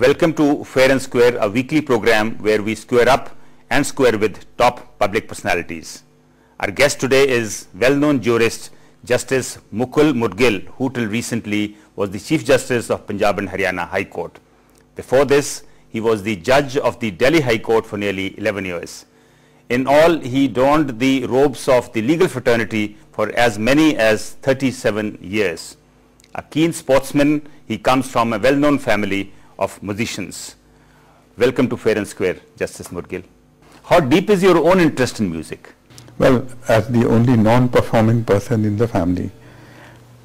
Welcome to Fair and Square, a weekly program where we square up and square with top public personalities. Our guest today is well-known jurist Justice Mukul Mudgil, who till recently was the Chief Justice of Punjab and Haryana High Court. Before this, he was the judge of the Delhi High Court for nearly 11 years. In all, he donned the robes of the legal fraternity for as many as 37 years. A keen sportsman, he comes from a well-known family of musicians. Welcome to Fair and Square, Justice Mudgil. How deep is your own interest in music? Well, as the only non-performing person in the family,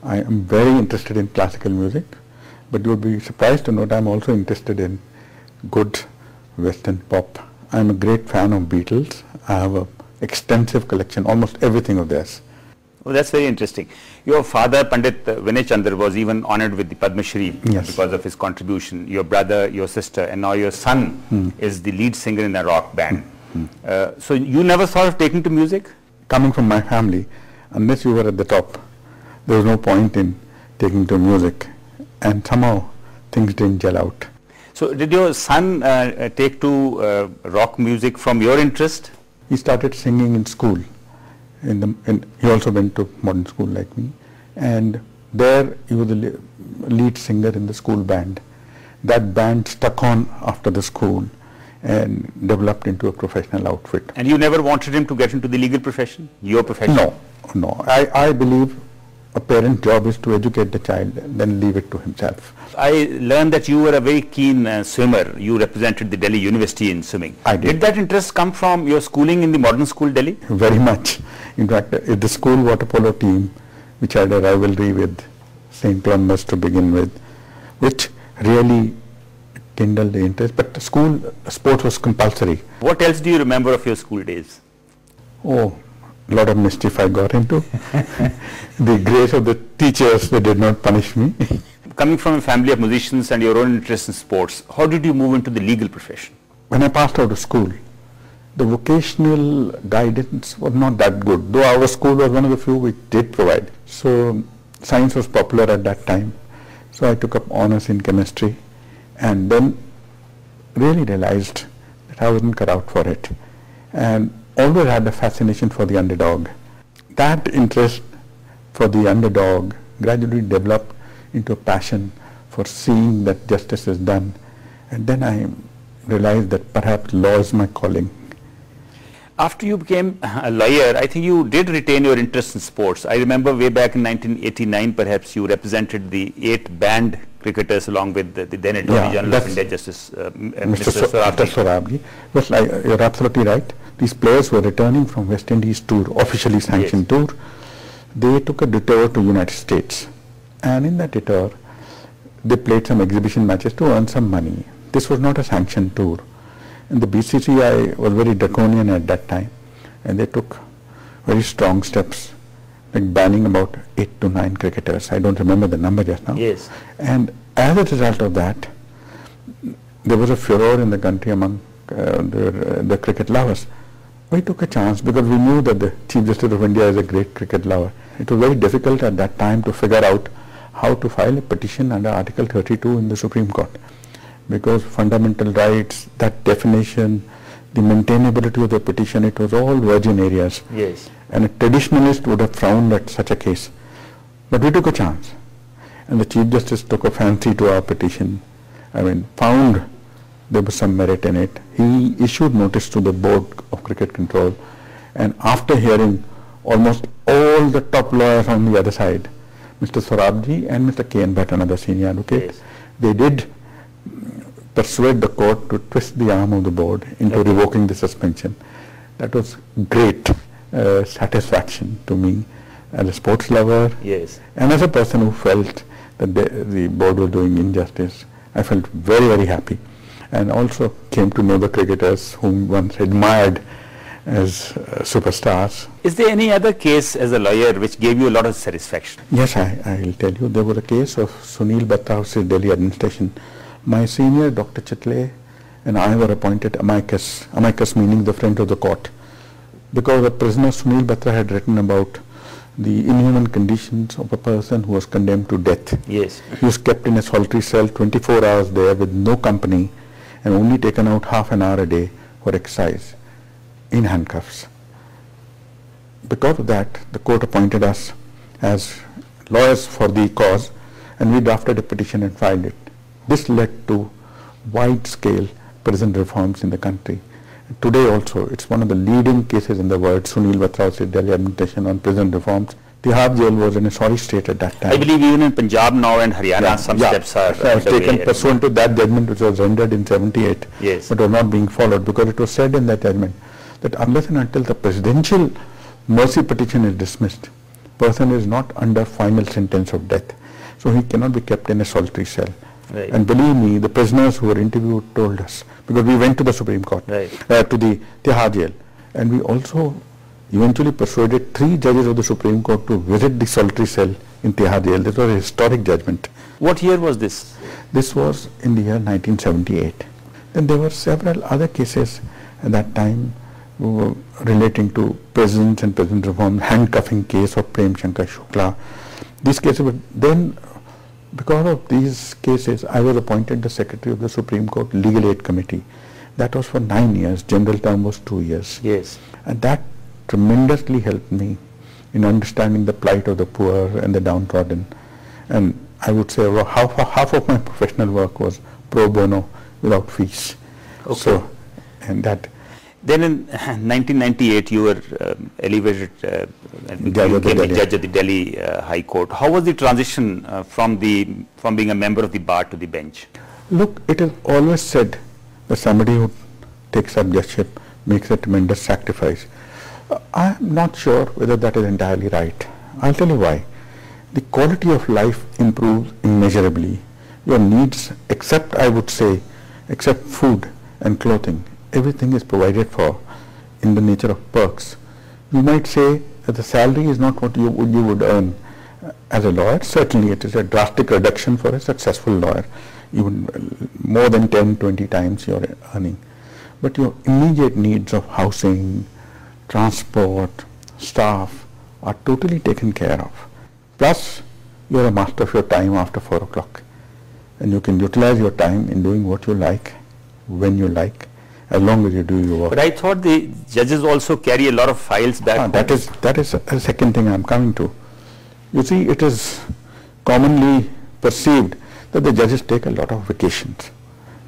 I am very interested in classical music, but you would be surprised to note I am also interested in good Western pop. I am a great fan of Beatles. I have an extensive collection, almost everything of theirs. Oh, that's very interesting. Your father, Pandit Vinay Chandra, was even honored with the Padma Shri because of his contribution. Your brother, your sister, and now your son is the lead singer in a rock band. So you never thought of taking to music? Coming from my family, unless you were at the top, there was no point in taking to music, and somehow things didn't gel out. So did your son take to rock music from your interest? He started singing in school. He also went to modern school like me, and there he was the lead singer in the school band. That band stuck on after the school and developed into a professional outfit. And you never wanted him to get into the legal profession, your profession? No. I believe a parent's job is to educate the child, then leave it to himself. I learned that you were a very keen swimmer. You represented the Delhi University in swimming. I did. Did that interest come from your schooling in the modern school Delhi? Very much. In fact, the school water polo team, which had a rivalry with St. Columbus to begin with, which really kindled the interest, but the school sports was compulsory. What else do you remember of your school days? Oh, a lot of mischief I got into. The grace of the teachers, they did not punish me. Coming from a family of musicians and your own interest in sports, how did you move into the legal profession? When I passed out of school, the vocational guidance was not that good, though our school was one of the few which did provide. So science was popular at that time, so I took up honors in chemistry and then really realized that I wasn't cut out for it, and always had a fascination for the underdog. That interest for the underdog gradually developed into a passion for seeing that justice is done, and then I realized that perhaps law is my calling. After you became a lawyer, I think you did retain your interest in sports. I remember way back in 1989, perhaps you represented the 8 banned cricketers along with the then Attorney General of India, Justice Mr. Sorabji. Well, you're absolutely right. These players were returning from West Indies tour, officially sanctioned tour. They took a detour to United States, and in that detour, they played some exhibition matches to earn some money. This was not a sanctioned tour. And the BCCI was very draconian at that time, and they took very strong steps, like banning about 8 to 9 cricketers. I don't remember the number just now. Yes. And as a result of that, there was a furor in the country among the cricket lovers. We took a chance because we knew that the Chief Justice of India is a great cricket lover. It was very difficult at that time to figure out how to file a petition under Article 32 in the Supreme Court, because fundamental rights, that definition, the maintainability of the petition, it was all virgin areas. Yes. And a traditionalist would have frowned at such a case. But we took a chance, and the Chief Justice took a fancy to our petition. Found there was some merit in it. He issued notice to the Board of Cricket Control, and after hearing almost all the top lawyers on the other side, Mr. Sorabji and Mr. K.N. Bhatt, another senior advocate, they did persuade the court to twist the arm of the board into revoking the suspension. That was great satisfaction to me as a sports lover, and as a person who felt that the board was doing injustice. I felt very, very happy, and also came to know the cricketers whom once admired as superstars. Is there any other case as a lawyer which gave you a lot of satisfaction? Yes, I will tell you. There was a case of Sunil Batra versus Delhi administration. My senior, Dr. Chitle, and I were appointed amicus meaning the friend of the court, because the prisoner Sunil Batra had written about the inhuman conditions of a person who was condemned to death. Yes. He was kept in a solitary cell 24 hours there with no company and only taken out half an hour a day for exercise in handcuffs. Because of that, the court appointed us as lawyers for the cause, and we drafted a petition and filed it. This led to wide-scale prison reforms in the country. Today also, it's one of the leading cases in the world, Sunil Batrao's Delhi administration on prison reforms. Tihar jail was in a sorry state at that time. I believe even in Punjab now and Haryana some steps are taken pursuant to that judgment which was rendered in 78, yes, but was not being followed, because it was said in that judgment that unless and until the presidential mercy petition is dismissed, person is not under final sentence of death, so he cannot be kept in a solitary cell. Right. And believe me, the prisoners who were interviewed told us, because we went to the Supreme Court, right, to the Tihar jail, and we also eventually persuaded 3 judges of the Supreme Court to visit the solitary cell in Tihar jail. This was a historic judgment. What year was this? This was in the year 1978. Then there were several other cases at that time relating to prisons and prison reform, handcuffing case of Prem Shankar Shukla. These cases were then, because of these cases, I was appointed the Secretary of the Supreme Court Legal Aid Committee. That was for 9 years. General term was 2 years. Yes. And that tremendously helped me in understanding the plight of the poor and the downtrodden. And I would say half of my professional work was pro bono, without fees. Okay. So, and that. Then in 1998 you were elevated you became the judge of the Delhi High Court. How was the transition from being a member of the bar to the bench? Look, it is always said that somebody who takes up judgeship makes a tremendous sacrifice. I am not sure whether that is entirely right. I'll tell you why. The quality of life improves immeasurably. Your needs, except food and clothing, everything is provided for in the nature of perks. You might say that the salary is not what you would earn as a lawyer. Certainly it is a drastic reduction for a successful lawyer, even more than 10-20 times your earning. But your immediate needs of housing, transport, staff are totally taken care of. Plus, you are a master of your time after 4 o'clock, and you can utilize your time in doing what you like, when you like, as long as you do your work. But I thought the judges also carry a lot of files back home. That is a second thing I am coming to. You see, it is commonly perceived that the judges take a lot of vacations.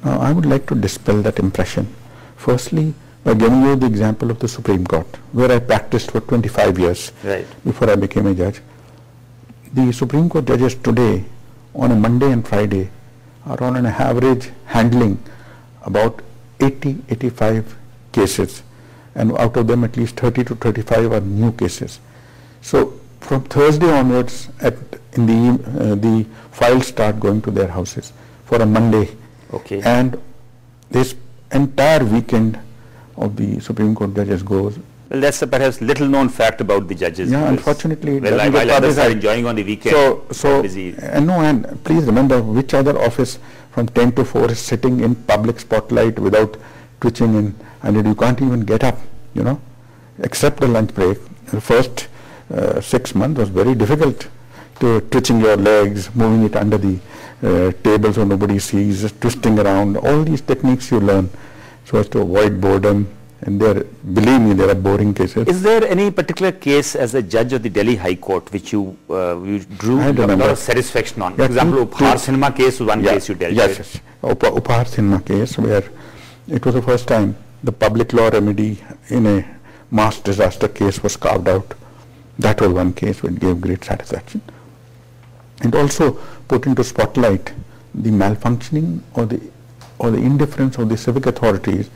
Now, I would like to dispel that impression. Firstly, by giving you the example of the Supreme Court, where I practiced for 25 years before I became a judge. The Supreme Court judges today, on a Monday and Friday, are on an average handling about 80-85 cases, and out of them at least 30 to 35 are new cases. So from Thursday onwards, the files start going to their houses for a Monday. Okay. And this entire weekend of the Supreme Court judges goes. Well, that's a perhaps little known fact about the judges. Yeah, unfortunately. Well, while others are enjoying on the weekend. So busy. And please remember, which other office from 10 to 4 is sitting in public spotlight without twitching in, and you can't even get up, except the lunch break. The first 6 months was very difficult, to twitching your legs, moving it under the table so nobody sees, twisting around, all these techniques you learn so as to avoid boredom. And believe me, there are boring cases. Is there any particular case as a judge of the Delhi High Court which you drew a lot of satisfaction on? For example, Upahar Cinema case was one case you dealt with. Yes. Upahar Cinema case, where it was the first time the public law remedy in a mass disaster case was carved out. That was one case which gave great satisfaction. And also put into spotlight the malfunctioning or the indifference of the civic authorities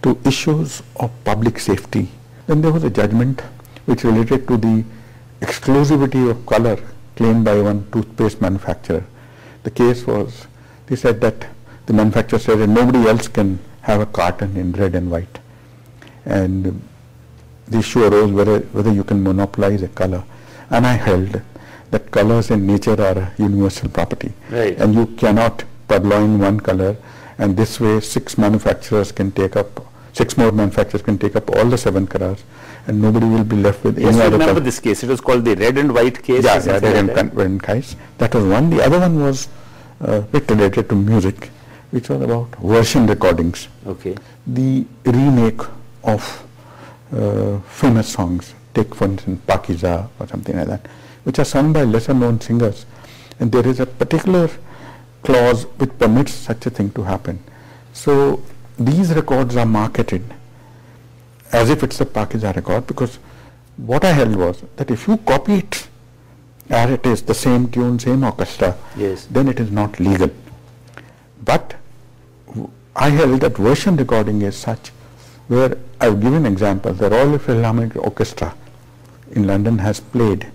to issues of public safety. Then there was a judgment which related to the exclusivity of color claimed by one toothpaste manufacturer. The case was, they said that the manufacturer said that nobody else can have a carton in red and white. And the issue arose whether you can monopolize a color. And I held that colors in nature are a universal property. Right. And you cannot purloin one color, and this way 6 manufacturers can take up 6 more manufacturers can take up all the 7 crores, and nobody will be left with Yes, any I other remember color. this case. It was called the red and white case. Yeah, or something red like that. and case. That was one. The other one was a bit related to music, which was about version recordings. Okay. The remake of famous songs, take for instance Pakiza or something like that, which are sung by lesser known singers, and there is a particular clause which permits such a thing to happen. So these records are marketed as if it's a Pakiza record, because what I held was that if you copy it as it is, the same tune, same orchestra, Yes. then it is not legal. But I held that version recording is such, where I've given an example. The Royal Philharmonic Orchestra in London has played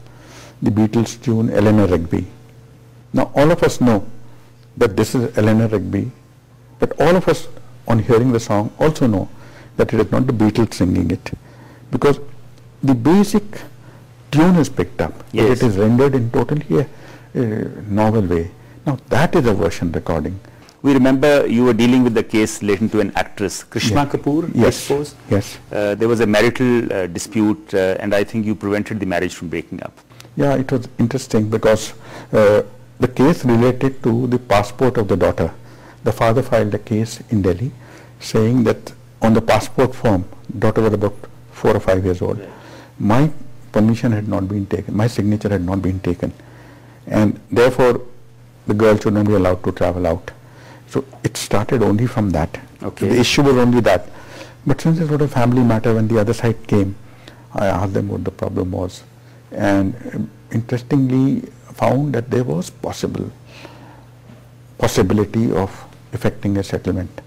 the Beatles tune Eleanor Rigby. Now all of us know that this is Eleanor Rigby, but all of us on hearing the song also know that it is not the Beatles singing it, because the basic tune is picked up, Yes. but it is rendered in totally a novel way. Now that is a version recording. We remember you were dealing with the case relating to an actress, Krishna Yeah. Kapoor, I Yes, suppose. yes. There was a marital dispute, and I think you prevented the marriage from breaking up. Yeah, it was interesting because the case related to the passport of the daughter. The father filed a case in Delhi saying that on the passport form, daughter was about 4 or 5 years old. Right. My permission had not been taken, my signature had not been taken, and therefore the girl should not be allowed to travel out. So it started only from that. Okay. The issue was only that. But since it was a family matter, when the other side came, I asked them what the problem was, and interestingly found that there was possibility of effecting a settlement.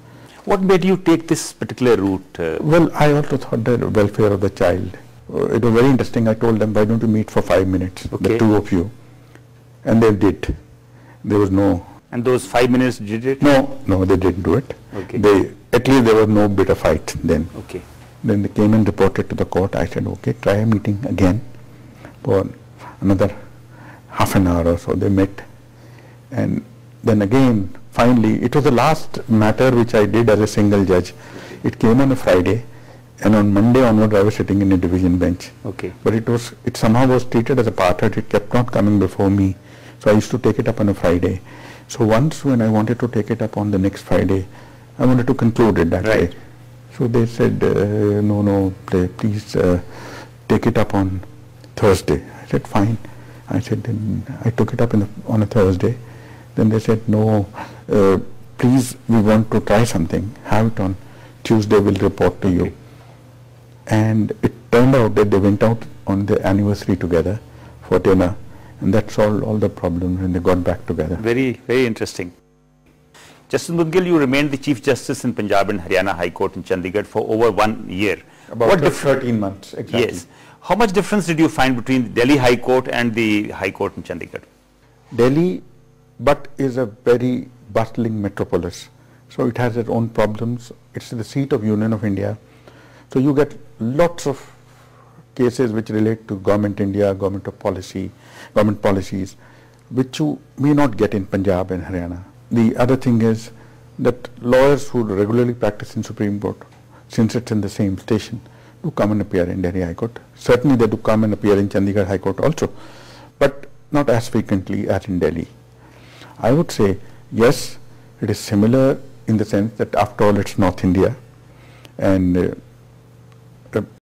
What made you take this particular route? Well, I also thought the welfare of the child. It was very interesting. I told them, why don't you meet for 5 minutes, Okay. the two of you? And they did. There was no, And those 5 minutes did it? no, they didn't do it. Okay. At least there was no bit of fight then. Okay. Then they came and reported to the court. I said, okay, try a meeting again for another half an hour or so. They met, and then again, finally, it was the last matter which I did as a single judge. It came on a Friday, and on Monday onward I was sitting in a division bench. Okay. But it somehow was treated as a part-head. It kept not coming before me. So I used to take it up on a Friday. So once when I wanted to take it up on the next Friday, I wanted to conclude it that Right. way. So they said, no, please take it up on Thursday. I said, fine. I said, then I took it up on a Thursday. Then they said, no, please, we want to try something. Have it on Tuesday, we'll report to you. And it turned out that they went out on the anniversary together for dinner, and that solved all the problems, and they got back together. Very, very interesting. Justice Mudgil, you remained the Chief Justice in Punjab and Haryana High Court in Chandigarh for over 1 year. About 13 months, exactly. Yes. How much difference did you find between the Delhi High Court and the High Court in Chandigarh? Delhi, but is a very bustling metropolis. So it has its own problems. It's the seat of Union of India. So you get lots of cases which relate to government India, government policies, which you may not get in Punjab and Haryana. The other thing is that lawyers who regularly practice in Supreme Court, since it's in the same station, do come and appear in Delhi High Court. Certainly they do come and appear in Chandigarh High Court also, but not as frequently as in Delhi. I would say, yes, it is similar in the sense that after all it's North India, and